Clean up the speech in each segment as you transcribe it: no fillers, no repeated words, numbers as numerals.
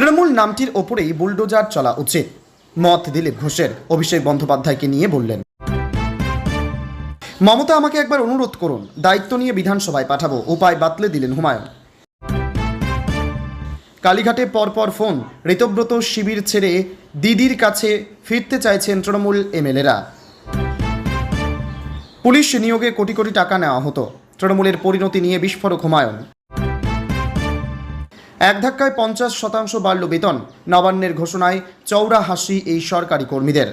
তৃণমূল নামটির ওপরেই বুলডোজার চলা উচিত, মত দিলীপ ঘোষের। অভিষেক বন্দ্যোপাধ্যায়কে নিয়ে বললেন, মমতা আমাকে একবার অনুরোধ করুন, দায়িত্ব নিয়ে বিধানসভায় পাঠাবো, উপায় বাতলে দিলেন হুমায়ুন। কালীঘাটে পরপর ফোন, ঋতব্রত শিবির ছেড়ে দিদির কাছে ফিরতে চাইছেন তৃণমূল এমএলএরা। পুলিশ নিয়োগে কোটি কোটি টাকা নেওয়া হতো, তৃণমূলের পরিণতি নিয়ে বিস্ফোরক হুমায়ুন। এক ধাক্কায় 50% বাড়ল বেতন, নবান্নের ঘোষণায় চৌড়া হাসি এই সরকারি কর্মীদের।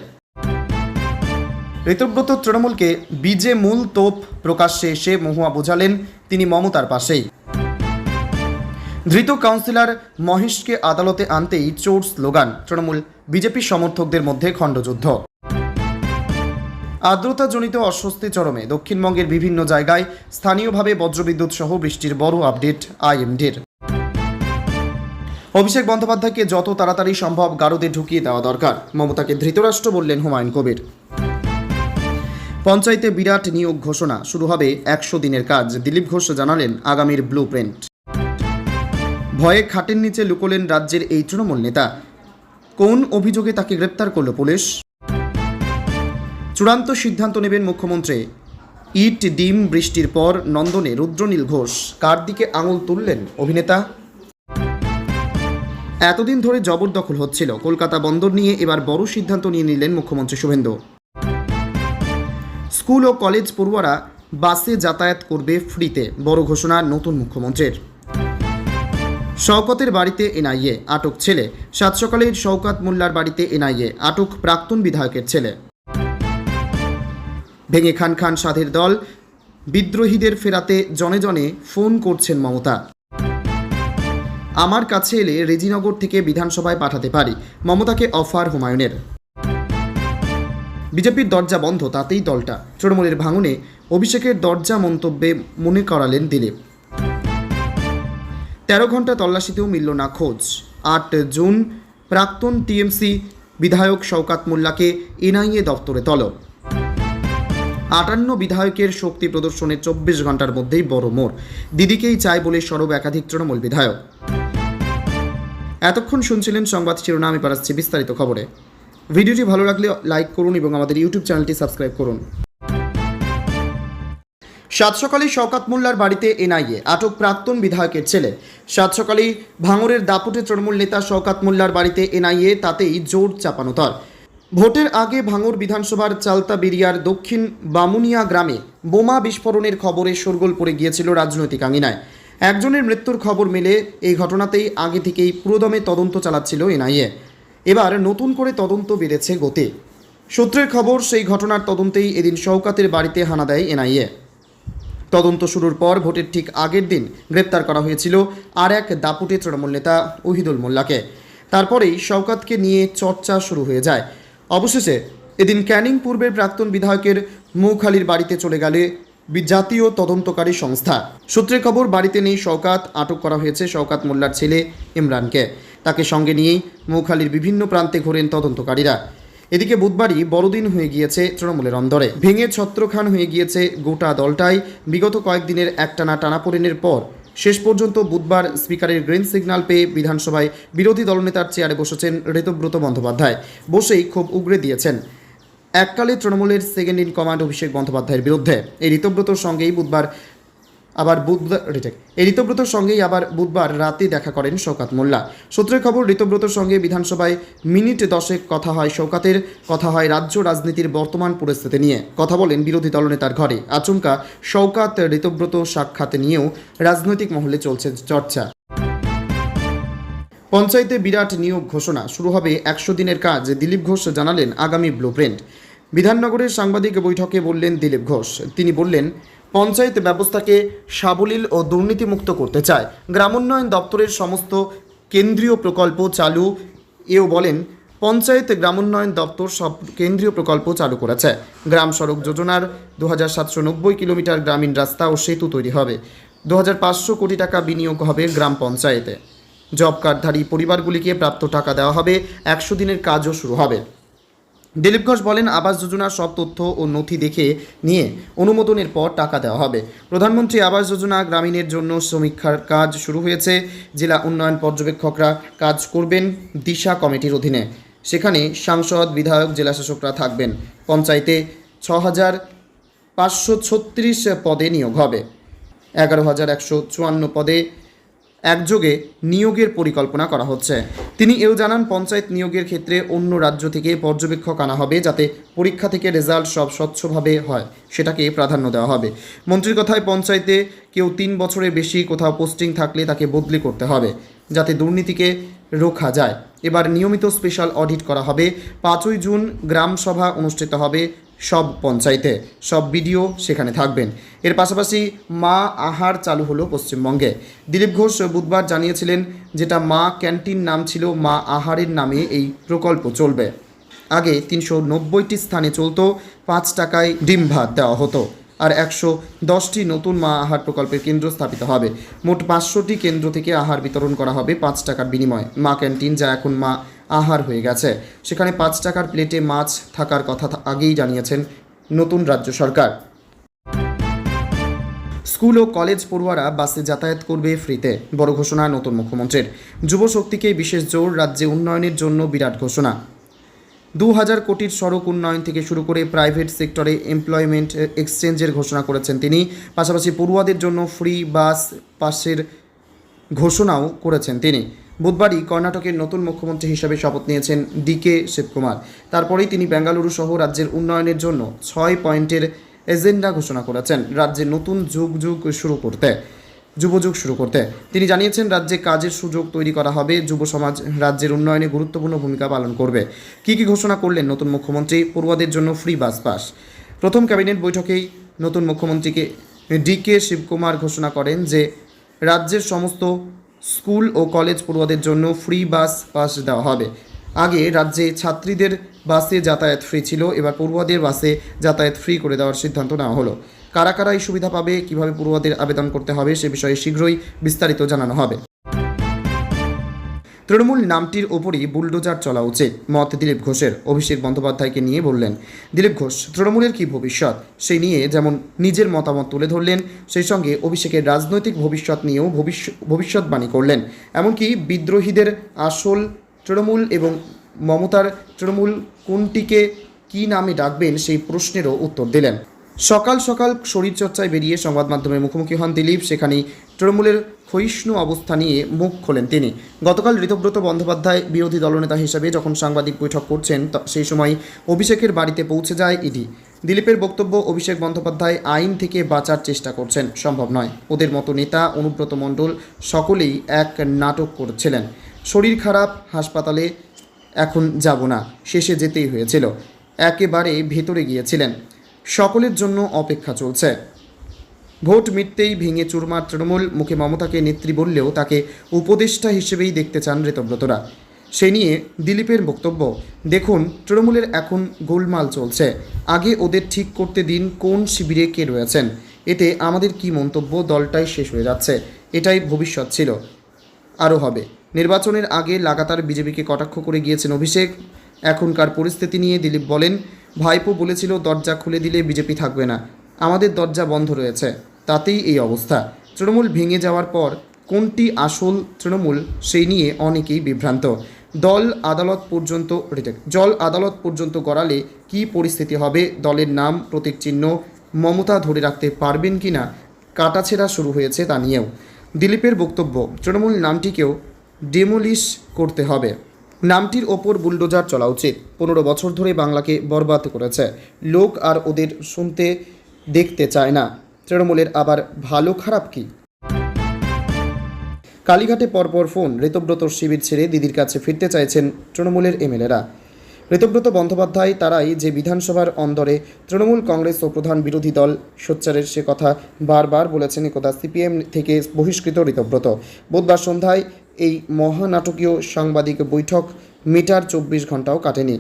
ঋতব্রত তৃণমূলকে বীজে মূল তোপ প্রকাশ্যে এসে মহুয়া বোঝালেন তিনি মমতার পাশেই। ধৃত কাউন্সিলর মহেশকে আদালতে আনতেই চোর স্লোগান, তৃণমূল বিজেপি সমর্থকদের মধ্যে খণ্ডযুদ্ধ। আর্দ্রতাজনিত অস্বস্তি চরমে, দক্ষিণবঙ্গের বিভিন্ন জায়গায় স্থানীয়ভাবে বজ্রবিদ্যুৎ সহ বৃষ্টির বড় আপডেট আইএমডির। অভিষেক বন্দ্যোপাধ্যায়কে যত তাড়াতাড়ি সম্ভব গারদে ঢুকিয়ে দেওয়া দরকার, মমতাকে ধৃতরাষ্ট্র বললেন হুমায়ুন কবির। পঞ্চায়েতে বিরাট নিয়োগ ঘোষণা, শুরু হবে 100 দিনের কাজ, দিলীপ ঘোষ জানালেন আগামীর ব্লু প্রিন্ট। ভয়ে খাটের নিচে লুকোলেন রাজ্যের এই তৃণমূল নেতা, কোন অভিযোগে তাকে গ্রেপ্তার করল পুলিশ? চূড়ান্ত সিদ্ধান্ত নেবেন মুখ্যমন্ত্রী। ইট ডিম বৃষ্টির পর নন্দনে রুদ্রনীল ঘোষ, কার দিকে আঙুল তুললেন অভিনেতা? এতদিন ধরে জবরদখল হচ্ছিল, কলকাতা বন্দর নিয়ে এবার বড় সিদ্ধান্ত নিয়ে নিলেন মুখ্যমন্ত্রী শুভেন্দু। স্কুল ও কলেজ পড়ুয়ারা বাসে যাতায়াত করবে ফ্রিতে, বড় ঘোষণা নতুন মুখ্যমন্ত্রীর। শওকতের বাড়িতে এনআইএ, আটক ছেলে। সাত সকালের শওকত মোল্লার বাড়িতে এনআইএ, আটক প্রাক্তন বিধায়কের ছেলে। ভেঙে খান খান সাধের দল, বিদ্রোহীদের ফেরাতে জনে জনে ফোন করছেন মমতা। আমার কাছে এলে রেজিনগর থেকে বিধানসভায় পাঠাতে পারি, মমতাকে অফার হুমায়ুনের। বিজেপির দরজা বন্ধ, তাতেই দলটা। তৃণমূলের ভাঙনে অভিষেকের দরজা মন্তব্যে মনে করালেন দিলীপ। 13 ঘন্টা তল্লাশিতেও মিলল না খোঁজ। 8 জুন প্রাক্তন টিএমসি বিধায়ক শওকত মোল্লাকে এনআইএ দপ্তরে তলব। 58 বিধায়কের শক্তি প্রদর্শনের 24 ঘন্টার মধ্যেই বড় মোড়, দিদিকেই চায় বলে সরব একাধিক তৃণমূল বিধায়ক। এতক্ষণ শুনছিলেন সংবাদ শিরোনাম, আমি পাঠাচ্ছি বিস্তারিত খবরে। ভিডিওটি ভালো লাগলে লাইক করুন এবং আমাদের ইউটিউব চ্যানেলটি সাবস্ক্রাইব করুন। সাত সকালে শওকত মোল্লার বাড়িতে এনআইএ, আটক প্রাক্তন বিধায়কের ছেলে। সাত সকালেই ভাঙড়ের দাপুটে তৃণমূল নেতা শওকত মোল্লার বাড়িতে এনআইএ, তাতেই জোর চাপানো তর। ভোটের আগে ভাঙড় বিধানসভার চালতাবেরিয়ার দক্ষিণ বামুনিয়া গ্রামে বোমা বিস্ফোরণের খবরে শোরগোল পড়ে গিয়েছিল রাজনৈতিক আঙিনায়। একজনের মৃত্যুর খবর মেলে, এই ঘটনাতেই আগে থেকেই পুরোদমে তদন্ত চালাচ্ছিল এনআইএ। এবার নতুন করে তদন্ত বেড়েছে গতি। সূত্রের খবর, সেই ঘটনার তদন্তেই এদিন শওকতের বাড়িতে হানা দেয় এনআইএ। তদন্ত শুরুর পর ভোটের ঠিক আগের দিন গ্রেপ্তার করা হয়েছিল আর এক দাপুটে তৃণমূল নেতা ওহিদুল মোল্লাকে। তারপরেই শওকতকে নিয়ে চর্চা শুরু হয়ে যায়। অবশেষে এদিন ক্যানিং পূর্বের প্রাক্তন বিধায়কের মৌখালীর বাড়িতে চলে গেলে জাতীয় তদন্তকারী সংস্থা। সূত্রের খবর, বাড়িতে নেই শওকত, আটক করা হয়েছে শওকত মোল্লার ছেলে ইমরানকে। তাকে সঙ্গে নিয়েই মৌখালীর বিভিন্ন প্রান্তে ঘোরেন তদন্তকারীরা। এদিকে বুধবারই বড়দিন হয়ে গিয়েছে তৃণমূলের অন্দরে, ভেঙে ছত্রখান হয়ে গিয়েছে গোটা দলটাই। বিগত কয়েকদিনের একটানা টানাপোড়েনের পর শেষ পর্যন্ত বুধবার স্পিকারের গ্রিন সিগন্যাল পেয়ে বিধানসভায় বিরোধী দলনেতার চেয়ারে বসেছেন ঋতব্রত বন্দ্যোপাধ্যায়। বসেই ক্ষোভ উগরে দিয়েছেন এককালে তৃণমূলের সেকেন্ড ইন কমান্ড অভিষেক বন্দ্যোপাধ্যায়ের বিরুদ্ধে। এই ঋতব্রতর সঙ্গেই আবার বুধবার রাতে দেখা করেন শওকত মোল্লা। সূত্রের খবর, ঋতব্রতর সঙ্গে বিধানসভায় মিনিট 10 কথা হয় শওকতের। কথা হয় রাজ্য রাজনীতির বর্তমান পরিস্থিতি নিয়ে, কথা বলেন বিরোধী দলনেতার ঘরে। আচমকা শওকত ঋতব্রত সাক্ষাৎ নিয়েও রাজনৈতিক মহলে চলছে চর্চা। পঞ্চায়েতে বিরাট নিয়োগ ঘোষণা, শুরু হবে 100 দিনের কাজ, দিলীপ ঘোষ জানালেন আগামী ব্লু প্রিন্ট। বিধাননগরের সাংবাদিক বৈঠকে বললেন দিলীপ ঘোষ। তিনি বললেন, পঞ্চায়েত ব্যবস্থাকে সাবলীল ও দুর্নীতিমুক্ত করতে চায়, গ্রামোন্নয়ন দপ্তরের সমস্ত কেন্দ্রীয় প্রকল্প চালু। এও বলেন, পঞ্চায়েত গ্রামোন্নয়ন দপ্তর সব কেন্দ্রীয় প্রকল্প চালু করেছে। গ্রাম সড়ক যোজনার 2790 কিলোমিটার গ্রামীণ রাস্তা ও সেতু তৈরি হবে। 2500 কোটি টাকা বিনিয়োগ হবে গ্রাম পঞ্চায়েতে। জব কার্ডধারী পরিবারগুলিকে প্রাপ্ত টাকা দেওয়া হবে। 100 দিনের কাজও শুরু হবে। দিলীপ ঘোষ বলেন, আবাস যোজনার সব তথ্য ও নথি দেখে নিয়ে অনুমোদনের পর টাকা দেওয়া হবে। প্রধানমন্ত্রী আবাস যোজনা গ্রামীণের জন্য সমীক্ষার কাজ শুরু হয়েছে। জেলা উন্নয়ন পর্যবেক্ষকরা কাজ করবেন দিশা কমিটির অধীনে। সেখানে সাংসদ, বিধায়ক, জেলাশাসকরা থাকবেন। পঞ্চায়েতে 6,536 পদে নিয়োগ হবে। 11,154 পদে একযোগে নিয়োগের পরিকল্পনা করা হচ্ছে। তিনি এও জানান, পঞ্চায়েত নিয়োগের ক্ষেত্রে অন্য রাজ্য থেকে পর্যবেক্ষক আনা হবে, যাতে পরীক্ষা থেকে রেজাল্ট সব স্বচ্ছভাবে হয়, সেটাকে প্রাধান্য দেওয়া হবে। মন্ত্রীর কথায়, পঞ্চায়েতে কেউ 3 বছরের বেশি কোথাও পোস্টিং থাকলে তাকে বদলি করতে হবে, যাতে দুর্নীতিকে রোখা যায়। এবার নিয়মিত স্পেশাল অডিট করা হবে। 5ই জুন গ্রাম সভা অনুষ্ঠিত হবে সব পঞ্চায়েতে। সব বিডিও সেখানে থাকবেন। এর পাশাপাশি মা আহার চালু হলো পশ্চিমবঙ্গে। দিলীপ ঘোষ বুধবার জানিয়েছিলেন, যেটা মা ক্যান্টিন নাম ছিল, মা আহারের নামে এই প্রকল্প চলবে। আগে 390টি স্থানে চলত, 5 টাকায় ডিম ভাত দেওয়া হতো। আর 110টি নতুন মা আহার প্রকল্পের কেন্দ্র স্থাপিত হবে। মোট 500টি কেন্দ্র থেকে আহার বিতরণ করা হবে 5 টাকার বিনিময়ে। মা ক্যান্টিন, যা এখন মা আহার হয়ে গেছে, সেখানে 5 টাকার প্লেটে মাছ থাকার কথা আগেই জানিয়েছেন নতুন রাজ্য সরকার। স্কুল ও কলেজ পড়ুয়ারা বাসে যাতায়াত করবে ফ্রিতে, বড় ঘোষণা নতুন মুখ্যমন্ত্রীর। যুব শক্তিকে বিশেষ জোর, রাজ্যে উন্নয়নের জন্য বিরাট ঘোষণা। 2000 কোটির সড়ক উন্নয়ন থেকে শুরু করে প্রাইভেট সেক্টরে এমপ্লয়মেন্ট এক্সচেঞ্জের ঘোষণা করেছেন তিনি। পাশাপাশি পড়ুয়াদের জন্য ফ্রি বাস পাসের ঘোষণাও করেছেন তিনি। বুধবারই কর্ণাটকের নতুন মুখ্যমন্ত্রী হিসেবে শপথ নিয়েছেন ডিকে শিবকুমার। তারপরেই তিনি বেঙ্গালুরু সহ রাজ্যের উন্নয়নের জন্য 6 পয়েন্টের এজেন্ডা ঘোষণা করেছেন, রাজ্যে নতুন যুবযুগ শুরু করতে। তিনি জানিয়েছেন, রাজ্যে কাজের সুযোগ তৈরি করা হবে, যুব সমাজ রাজ্যের উন্নয়নে গুরুত্বপূর্ণ ভূমিকা পালন করবে। কী ঘোষণা করলেন নতুন মুখ্যমন্ত্রী? পড়ুয়াদের জন্য ফ্রি বাস পাস। প্রথম ক্যাবিনেট বৈঠকেই নতুন মুখ্যমন্ত্রীকে ডিকে শিবকুমার ঘোষণা করেন যে রাজ্যের সমস্ত স্কুল ও কলেজ পড়ুয়াদের জন্য ফ্রি বাস পাস দেওয়া হবে। আগে রাজ্যে ছাত্রীদের বাসে যাতায়াত ফ্রি ছিল, এবার পড়ুয়াদের বাসে যাতায়াত ফ্রি করে দেওয়ার সিদ্ধান্ত নেওয়া হলো। কারা কারা এই সুবিধা পাবে, কীভাবে পড়ুয়াদের আবেদন করতে হবে, সে বিষয়ে শীঘ্রই বিস্তারিত জানানো হবে। তৃণমূল নামটির ওপরই বুলডোজার চলা উচিত, মত দিলীপ ঘোষের। অভিষেক বন্দ্যোপাধ্যায়কে নিয়ে বললেন দিলীপ ঘোষ, তৃণমূলের কী ভবিষ্যৎ সেই নিয়ে যেমন নিজের মতামত তুলে ধরলেন, সেই সঙ্গে অভিষেকের রাজনৈতিক ভবিষ্যৎ নিয়েও ভবিষ্যৎবাণী করলেন। এমনকি বিদ্রোহীদের আসল তৃণমূল এবং মমতার তৃণমূল কোনটিকে কী নামে ডাকবেন সেই প্রশ্নেরও উত্তর দিলেন। সকাল সকাল শরীরচর্চায় বেরিয়ে সংবাদ মাধ্যমের মুখোমুখি হন দিলীপ। সেখানেই তৃণমূলের ক্ষয়িষ্ণু অবস্থা নিয়ে মুখ খোলেন তিনি। গতকাল ঋতব্রত বন্দ্যোপাধ্যায় বিরোধী দলনেতা হিসেবে যখন সাংবাদিক বৈঠক করছেন, সেই সময় অভিষেকের বাড়িতে পৌঁছে যায় ইডি। দিলীপের বক্তব্য, অভিষেক বন্দ্যোপাধ্যায় আইন থেকে বাঁচার চেষ্টা করছেন, সম্ভব নয়। ওদের মতো নেতা, অনুব্রত মণ্ডল, সকলেই এক নাটক করছিলেন। শরীর খারাপ, হাসপাতালে, এখন যাব না, শেষে যেতেই হয়েছিল, একেবারে ভেতরে গিয়েছিলেন। সকলের জন্য অপেক্ষা চলছে। ভোট মিটতেই ভেঙে চুরমার তৃণমূল। মুখে মমতাকে নেত্রী বললেও তাকে উপদেষ্টা হিসেবেই দেখতে চান ঋতব্রতরা। সে নিয়ে দিলীপের বক্তব্য, দেখুন, তৃণমূলের এখন গোলমাল চলছে, আগে ওদের ঠিক করতে দিন কোন শিবিরে কে রয়েছেন। এতে আমাদের কি মন্তব্য? দলটাই শেষ হয়ে যাচ্ছে, এটাই ভবিষ্যৎ ছিল, আরও হবে। নির্বাচনের আগে লাগাতার বিজেপিকে কটাক্ষ করে গিয়েছেন অভিষেক। এখনকার পরিস্থিতি নিয়ে দিলীপ বলেন, ভাইপো বলেছিল দরজা খুলে দিলে বিজেপি থাকবে না, আমাদের দরজা বন্ধ রয়েছে, তাতেই এই অবস্থা। তৃণমূল ভেঙে যাওয়ার পর কোনটি আসল তৃণমূল সেই নিয়ে অনেকেই বিভ্রান্ত। জল আদালত পর্যন্ত গড়ালে কী পরিস্থিতি হবে, দলের নাম, প্রতীক চিহ্ন মমতা ধরে রাখতে পারবেন কি না, কাটাছেঁড়া শুরু হয়েছে তা নিয়েও। দিলীপের বক্তব্য, তৃণমূল নামটিকেও ডেমোলিশ করতে হবে, নামটির ওপর বুলডোজার চলা উচিত। 15 বছর ধরে বাংলাকে বরবাদ করেছে, লোক আর ওদের শুনতে দেখতে চায় না। তৃণমূলের আবার ভালো খারাপ কি? কালীঘাটে পরপর ফোন, ঋতব্রত শিবির ছেড়ে দিদির কাছে ফিরতে চাইছেন তৃণমূলের এমএলএরা। ঋতব্রত বন্দ্যোপাধ্যায় তারাই যে বিধানসভার অন্দরে তৃণমূল, কংগ্রেস ও প্রধান বিরোধী দল সোচ্চারের, সে কথা বারবার বলেছেন একদা সিপিএম থেকে বহিষ্কৃত ঋতব্রত। বুধবার সন্ধ্যায় এই মহানাটকীয় সাংবাদিক বৈঠক মিটার 24 ঘন্টাও কাটেনি।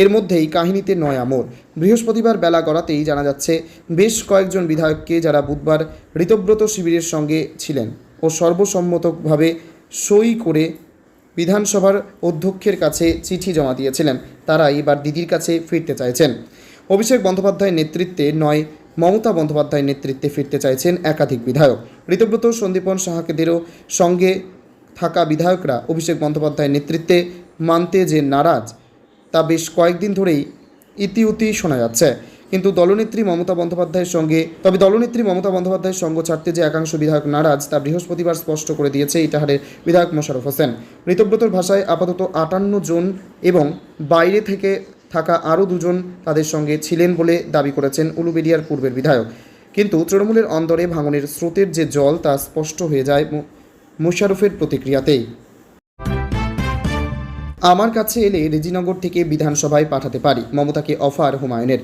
এর মধ্যেই কাহিনীতে নয়া মোড়। বৃহস্পতিবার বেলা গড়াতেই জানা যাচ্ছে, বেশ কয়েকজন বিধায়ককে, যারা বুধবার ঋতব্রত শিবিরের সঙ্গে ছিলেন ও সর্বসম্মতভাবে সই করে বিধানসভার অধ্যক্ষের কাছে চিঠি জমা দিয়েছিলেন, তারা এবার দিদির কাছে ফিরতে চাইছেন। অভিষেক বন্দ্যোপাধ্যায়ের নেতৃত্বে নয়, মমতা বন্দ্যোপাধ্যায়ের নেতৃত্বে ফিরতে চাইছেন একাধিক বিধায়ক। ঋতব্রত, সন্দীপন সাহাকেদেরও সঙ্গে থাকা বিধায়করা অভিষেক বন্দ্যোপাধ্যায়ের নেতৃত্বে মানতে যে নারাজ, তা বেশ কয়েকদিন ধরেই ইতিউতি শোনা যাচ্ছে। কিন্তু দলনেত্রী মমতা বন্দ্যোপাধ্যায়ের সঙ্গ ছাড়তে যে একাংশ বিধায়ক নারাজ, তা বৃহস্পতিবার স্পষ্ট করে দিয়েছে ইটাহারের বিধায়ক মোশাররফ হোসেন। ঋতব্রতর ভাষায় আপাতত 58 জন এবং বাইরে থেকে থাকা আরও 2 জন তাদের সঙ্গে ছিলেন বলে দাবি করেছেন উলুবেড়িয়ার পূর্বের বিধায়ক। কিন্তু তৃণমূলের অন্দরে ভাঙনের স্রোতের যে জল, তা স্পষ্ট হয়ে যায় মোশাররফের প্রতিক্রিয়াতেই। আমার কাছে এলে রেজিনগর থেকে বিধানসভায় পাঠাতে পারি, মমতাকে অফার হুমায়ুনের।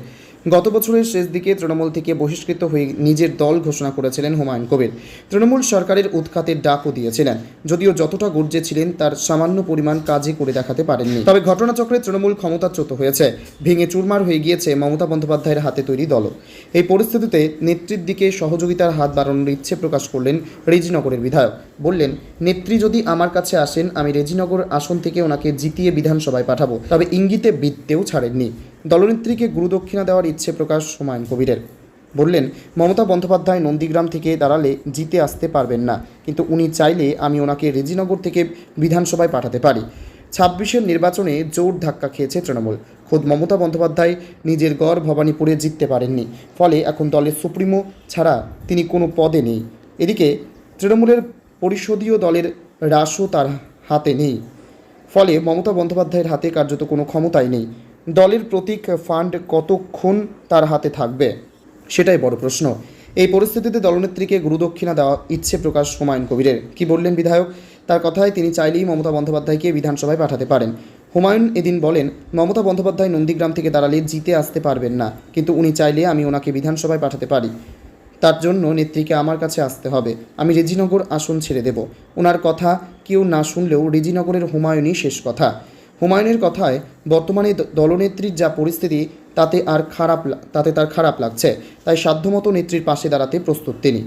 গত বছরের শেষ দিকে তৃণমূল থেকে বহিষ্কৃত হয়ে নিজের দল ঘোষণা করেছিলেন হুমায়ুন কবির। তৃণমূল সরকারের উৎখাতের ডাকও দিয়েছিলেন, যদিও যতটা গর্জেছিলেন তার সামান্য পরিমাণ কাজে করে দেখাতে পারেননি। তবে ঘটনাচক্রে তৃণমূল ক্ষমতাচ্যুত হয়েছে, ভেঙে চুরমার হয়ে গিয়েছে মমতা বন্দ্যোপাধ্যায়ের হাতে তৈরি দলও। এই পরিস্থিতিতে নেত্রীর দিকে সহযোগিতার হাত বাড়ানোর ইচ্ছে প্রকাশ করলেন রেজিনগরের বিধায়ক। বললেন, নেত্রী যদি আমার কাছে আসেন, আমি রেজিনগর আসন থেকে ওনাকে জিতিয়ে বিধানসভায় পাঠাবো। তবে ইঙ্গিতে বিদ্যেও ছাড়েননি। দলনেত্রীকে গুরুদক্ষিণা দেওয়ার ইচ্ছে প্রকাশ হুমায়ুন কবিরের। বললেন, মমতা বন্দ্যোপাধ্যায় নন্দীগ্রাম থেকে দাঁড়ালে জিতে আসতে পারবেন না, কিন্তু উনি চাইলে আমি ওনাকে রেজিনগর থেকে বিধানসভায় পাঠাতে পারি। 26-এর নির্বাচনে জোর ধাক্কা খেয়েছে তৃণমূল। খোদ মমতা বন্দ্যোপাধ্যায় নিজের গড় ভবানীপুরে জিততে পারেননি, ফলে এখন দলের সুপ্রিমো ছাড়া তিনি কোনো পদে নেই। এদিকে তৃণমূলের পরিষদীয় দলের রাশও তার হাতে নেই, ফলে মমতা বন্দ্যোপাধ্যায়ের হাতে কার্যত কোনো ক্ষমতাই নেই। দলের প্রতীক ফান্ড কতক্ষণ তার হাতে থাকবে, সেটাই বড় প্রশ্ন। এই পরিস্থিতিতে দলনেত্রীকে গুরুদক্ষিণা দেওয়া ইচ্ছে প্রকাশ হুমায়ুন কবিরের। কি বললেন বিধায়ক? তার কথায় তিনি চাইলেই মমতা বন্দ্যোপাধ্যায়কে বিধানসভায় পাঠাতে পারেন। হুমায়ুন এদিন বলেন, মমতা বন্দ্যোপাধ্যায় নন্দীগ্রাম থেকে দাঁড়ালে জিতে আসতে পারবেন না, কিন্তু উনি চাইলে আমি ওনাকে বিধানসভায় পাঠাতে পারি। তার জন্য নেত্রীকে আমার কাছে আসতে হবে। আমি রেজিনগর আসন ছেড়ে দেব। ওনার কথা কেউ না শুনলেও রেজিনগরের হুমায়ুনই শেষ কথা। হুমায়ুনের কথায় বর্তমানে দলনেত্রীর যা পরিস্থিতি, তাতে তার খারাপ লাগছে, তাই সাধ্যমতো নেত্রীর পাশে দাঁড়াতে প্রস্তুত তিনি।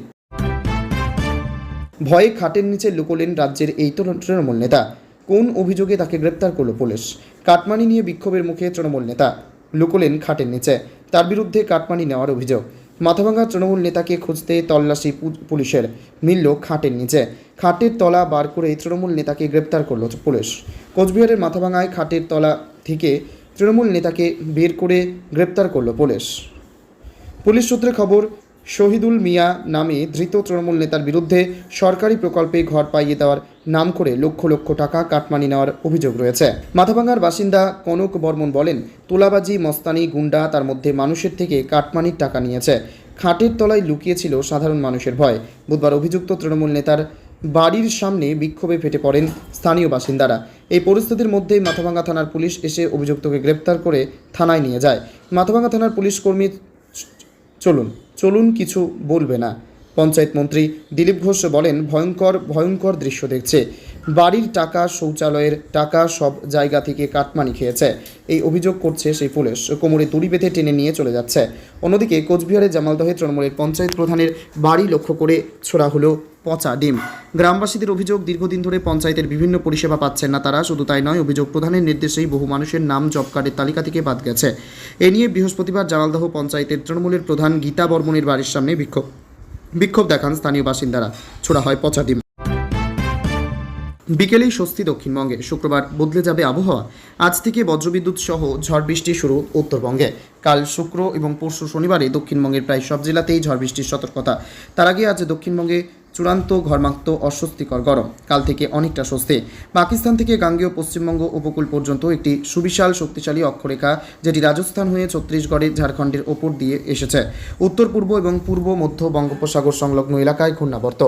ভয়ে খাটের নিচে লুকোলেন রাজ্যের এই তৃণমূল নেতা। কোন অভিযোগে তাকে গ্রেপ্তার করল পুলিশ? কাটমানি নিয়ে বিক্ষোভের মুখে তৃণমূল নেতা লুকোলেন খাটের নিচে, তার বিরুদ্ধে কাটমানি নেওয়ার অভিযোগ। মাথাভাঙা তৃণমূল নেতাকে খুঁজতে তল্লাশি পুলিশের, মিলল খাটের নিচে। খাটের তলা বার করে তৃণমূল নেতাকে গ্রেপ্তার করল পুলিশ। কোচবিহারের মাথাভাঙায় খাটের তলা থেকে তৃণমূল নেতাকে বের করে গ্রেপ্তার করল পুলিশ। পুলিশ সূত্রে খবর, শহীদুল মিয়া নামে ধৃত তৃণমূল নেতার বিরুদ্ধে সরকারি প্রকল্পে ঘর পাইয়ে দেওয়ার নাম করে লক্ষ লক্ষ টাকা কাটমানি নেওয়ার অভিযোগ রয়েছে। মাথাভাঙার বাসিন্দা কনক বর্মন বলেন, তোলাবাজি, মস্তানি, গুন্ডা, তার মধ্যে মানুষের থেকে কাটমানির টাকা নিয়েছে। খাটের তলায় লুকিয়েছিল সাধারণ মানুষের ভয়। বুধবার অভিযুক্ত তৃণমূল নেতার বাড়ির সামনে বিক্ষোভে ফেটে পড়েন স্থানীয় বাসিন্দারা। এই পরিস্থিতির মধ্যেই মাথাভাঙা থানার পুলিশ এসে অভিযুক্তকে গ্রেপ্তার করে থানায় নিয়ে যায়। মাথাভাঙা থানার পুলিশ কর্মী চলুন কিছু বলবে না। পঞ্চায়েত মন্ত্রী দিলীপ ঘোষ বলেন, ভয়ঙ্কর দৃশ্য দেখছে। বাড়ির টাকা, শৌচালয়ের টাকা, সব জায়গা থেকে কাটমানি খেয়েছে, এই অভিযোগ করছে সেই পুলিশ। কোমরে দড়ি বেঁধে টেনে নিয়ে চলে যাচ্ছে। অন্যদিকে কোচবিহারের জামালদহে তৃণমূলের পঞ্চায়েত প্রধানের বাড়ি লক্ষ্য করে ছোড়া হলো পচা ডিম। গ্রামবাসীদের অভিযোগ, দীর্ঘদিন ধরে পঞ্চায়েতের বিভিন্ন পরিষেবা পাচ্ছেন না তারা। শুধু তাই নয়, অভিযোগ প্রধানের নির্দেশেই বহু মানুষের নাম জব কার্ডের তালিকা থেকে বাদ গেছে। এ নিয়ে বৃহস্পতিবার জামালদহ পঞ্চায়েতের তৃণমূলের প্রধান গীতা বর্মনের বাড়ির সামনে বিক্ষোভ দেখান স্থানীয় বাসিন্দারা। ছোড়া হয় পচা ডিম। বিকেলেই স্বস্তি দক্ষিণবঙ্গে। শুক্রবার বদলে যাবে আবহাওয়া। আজ থেকে বজ্রবিদ্যুৎ সহ ঝড় বৃষ্টি শুরু উত্তরবঙ্গে। কাল শুক্র এবং পরশু শনিবারে দক্ষিণবঙ্গের প্রায় সব জেলাতেই ঝড় বৃষ্টির সতর্কতা। তার আগে আজ দক্ষিণবঙ্গে চূড়ান্ত ঘরমাক্ত অস্বস্তিকর গরম। কাল থেকে অনেকটা স্বস্তি। পাকিস্তান থেকে গাঙ্গেয় পশ্চিমবঙ্গ উপকূল পর্যন্ত একটি সুবিশাল শক্তিশালী অক্ষরেখা, যেটি রাজস্থান হয়ে ছত্তিশগড়ের ঝাড়খণ্ডের ওপর দিয়ে এসেছে। উত্তর পূর্ব এবং পূর্ব মধ্য বঙ্গোপসাগর সংলগ্ন এলাকায় ঘূর্ণাবর্ত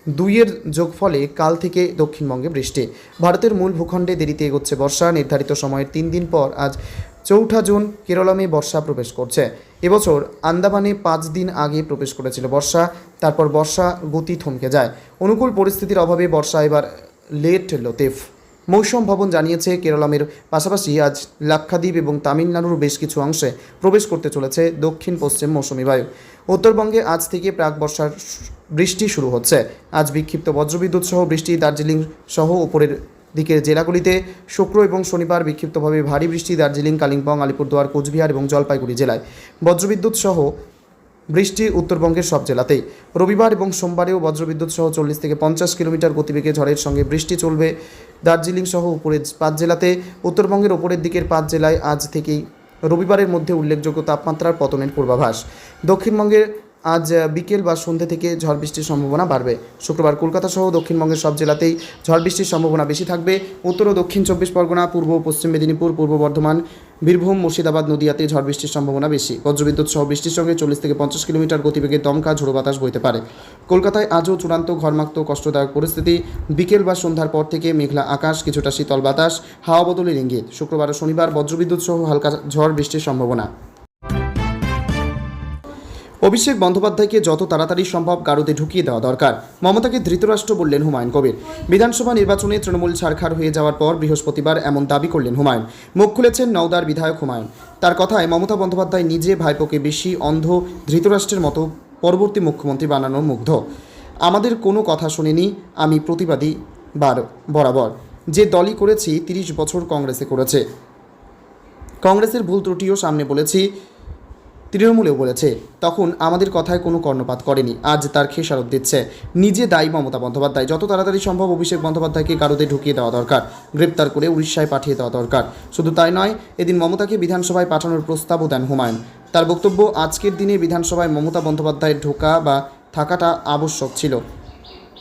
দুইয়ের যোগফলে কাল থেকে দক্ষিণবঙ্গে বৃষ্টি। ভারতের মূল ভূখণ্ডে দেরিতে এগোচ্ছে বর্ষা। নির্ধারিত সময়ের 3 দিন পর আজ 4 জুন কেরলামে বর্ষা প্রবেশ করছে। এবছর আন্দামানে 5 দিন আগে প্রবেশ করেছিল বর্ষা। তারপর বর্ষা গতি থমকে যায়। অনুকূল পরিস্থিতির অভাবে বর্ষা এবার লেট লতিফ। মৌসুম ভবন জানিয়েছে, কেরলামের পাশাপাশি আজ লাক্ষাদ্বীপ এবং তামিলনাড়ুর বেশ কিছু অংশে প্রবেশ করতে চলেছে দক্ষিণ পশ্চিম মৌসুমী বায়ু। উত্তরবঙ্গে আজ থেকে প্রাক বর্ষার বৃষ্টি শুরু হচ্ছে। আজ বিক্ষিপ্ত বজ্রবিদ্যুৎ সহ বৃষ্টি দার্জিলিং সহ উপরের দিকের জেলাগুলিতে শুক্র এবং শনিবার বিক্ষিপ্তভাবে ভারী বৃষ্টি দার্জিলিং, কালিম্পং, আলিপুরদুয়ার, কোচবিহার এবং জলপাইগুড়ি জেলায়। বজ্রবিদ্যুৎ সহ বৃষ্টি উত্তরবঙ্গের সব জেলাতেই। রবিবার এবং সোমবারেও বজ্রবিদ্যুৎ সহ 40 থেকে 50 কিলোমিটার গতিবেগে ঝড়ের সঙ্গে বৃষ্টি চলবে দার্জিলিং সহ উপরের 5 জেলাতে। উত্তরবঙ্গের ওপরের দিকের 5 জেলায় আজ থেকেই রবিবারের মধ্যে উল্লেখযোগ্য তাপমাত্রার পতনের পূর্বাভাস। দক্ষিণবঙ্গের আজ বিকেল বা সন্ধ্যে থেকে ঝড় বৃষ্টির সম্ভাবনা বাড়বে। শুক্রবার কলকাতা সহ দক্ষিণবঙ্গের সব জেলাতেই ঝড় বৃষ্টির সম্ভাবনা বেশি থাকবে। উত্তর ও দক্ষিণ 24 পরগনা, পূর্ব ও পশ্চিম মেদিনীপুর, পূর্ব বর্ধমান, বীরভূম, মুর্শিদাবাদ, নদিয়াতে ঝড় বৃষ্টির সম্ভাবনা বেশি। বজ্রবিদ্যুৎ সহ বৃষ্টির সঙ্গে 40 থেকে 50 কিলোমিটার গতিবেগে দমকা ঝোড়ো বাতাস বইতে পারে। কলকাতায় আজও চূড়ান্ত ঘরমাক্ত কষ্টদায়ক পরিস্থিতি। বিকেল বা সন্ধ্যার পর থেকে মেঘলা আকাশ, কিছুটা শীতল বাতাস, হাওয়া বদলের ইঙ্গিত। শুক্রবার ও শনিবার বজ্রবিদ্যুৎ সহ হালকা ঝড় বৃষ্টির সম্ভাবনা। অভিষেক বন্দ্যোপাধ্যায়কে যত তাড়াতাড়ি সম্ভব গারদে ঢুকিয়ে দেওয়া দরকার, মমতাকে ধৃতরাষ্ট্র বললেন হুমায়ুন কবির। বিধানসভা নির্বাচনে তৃণমূল ছারখার হয়ে যাওয়ার পর বৃহস্পতিবার এমন দাবি করলেন হুমায়ুন। মুখ খুলেছেন নওদার বিধায়ক হুমায়ুন। তার কথায় মমতা বন্দ্যোপাধ্যায় নিজে ভাইপোকে বেশি অন্ধ, ধৃতরাষ্ট্রের মতো পরবর্তী মুখ্যমন্ত্রী বানানোর মুগ্ধ। আমাদের কোনো কথা শোনেনি, আমি প্রতিবাদী বরাবর। যে দলই করেছি 30 বছর কংগ্রেসে করেছে, কংগ্রেসের ভুল ত্রুটিও সামনে বলেছি, তৃণমূলেও বলেছে, তখন আমাদের কথায় কোনো কর্ণপাত করেনি। আজ তার খেসারত দিচ্ছে। নিজে দায়ী মমতা বন্দ্যোপাধ্যায়। যত তাড়াতাড়ি সম্ভব অভিষেক বন্দ্যোপাধ্যায়কে গারদে ঢুকিয়ে দেওয়া দরকার, গ্রেপ্তার করে উড়িষ্যায় পাঠিয়ে দেওয়া দরকার। শুধু তাই নয়, এদিন মমতাকে বিধানসভায় পাঠানোর প্রস্তাবও দেন হুমায়ুন। তার বক্তব্য, আজকের দিনে বিধানসভায় মমতা বন্দ্যোপাধ্যায়ের ঢোকা বা থাকাটা আবশ্যক ছিল,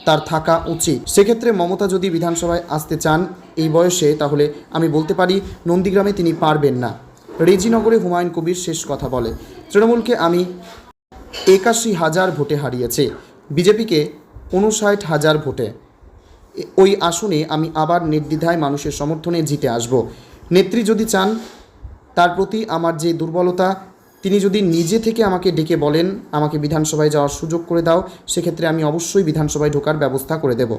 তার থাকা উচিত। সেক্ষেত্রে মমতা যদি বিধানসভায় আসতে চান এই বয়সে, তাহলে আমি বলতে পারি নন্দীগ্রামে তিনি পারবেন না। রেজিনগরে হুমায়ুন কবির শেষ কথা বলে, তৃণমূলকে আমি 81,000 ভোটে হারিয়েছি, বিজেপিকে 59,000 ভোটে। ওই আসনে আমি আবার নির্দ্বিধায় মানুষের সমর্থনে জিতে আসব। নেত্রী যদি চান, তার প্রতি আমার যে দুর্বলতা, তিনি যদি নিজে থেকে আমাকে ডেকে বলেন আমাকে বিধানসভায় যাওয়ার সুযোগ করে দাও, সেক্ষেত্রে আমি অবশ্যই বিধানসভায় ঢোকার ব্যবস্থা করে দেব।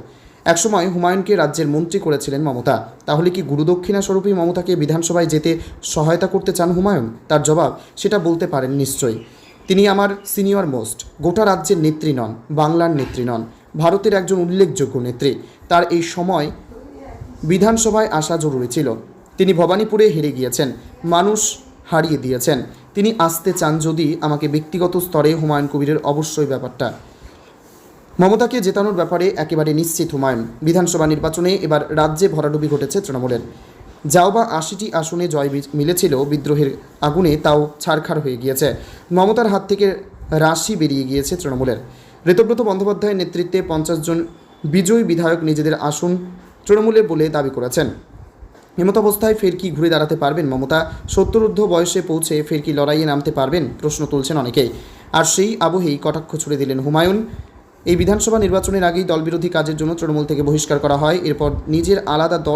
একসময় হুমায়ুনকে রাজ্যের মন্ত্রী করেছিলেন মমতা। তাহলে কি গুরুদক্ষিণা স্বরূপই মমতাকে বিধানসভায় যেতে সহায়তা করতে চান হুমায়ুন? তার জবাব, সেটা বলতে পারেন নিশ্চয়ই। তিনি আমার সিনিয়র মোস্ট। গোটা রাজ্যের নেত্রী নন, বাংলার নেত্রী নন, ভারতের একজন উল্লেখযোগ্য নেত্রী। তার এই সময় বিধানসভায় আসা জরুরি ছিল। তিনি ভবানীপুরে হেরে গিয়েছেন, মানুষ হারিয়ে দিয়েছেন। তিনি আসতে চান যদি, আমাকে ব্যক্তিগত স্তরে হুমায়ুন কবিরের অবশ্যই ব্যাপারটা। মমতাকে জেতানোর ব্যাপারে একেবারে নিশ্চিত হুমায়ুন। বিধানসভা নির্বাচনে এবার রাজ্যে ভরাডুবি ঘটেছে তৃণমূলের। যাও বা 80টি আসনে জয় মিলেছিল বিদ্রোহের আগুনে, তাও ছারখার হয়ে গিয়েছে। মমতার হাত থেকে রাশি বেরিয়ে গিয়েছে তৃণমূলের। ঋতব্রত বন্দ্যোপাধ্যায়ের নেতৃত্বে 50 জন বিজয়ী বিধায়ক নিজেদের আসন তৃণমূলে বলে দাবি করেছেন। এমতাবস্থায় ফের কি ঘুরে দাঁড়াতে পারবেন মমতা? 70 বয়সে পৌঁছে ফের কি লড়াইয়ে নামতে পারবেন, প্রশ্ন তুলছেন অনেকেই। আর সেই আবহেই কটাক্ষ ছুড়ে দিলেন হুমায়ুন। এই বিধানসভা নির্বাচনের আগেই দলবিরোধী কাজের জন্য তৃণমূল থেকে বহিষ্কার করা হয়। এরপর নিজের আলাদা দল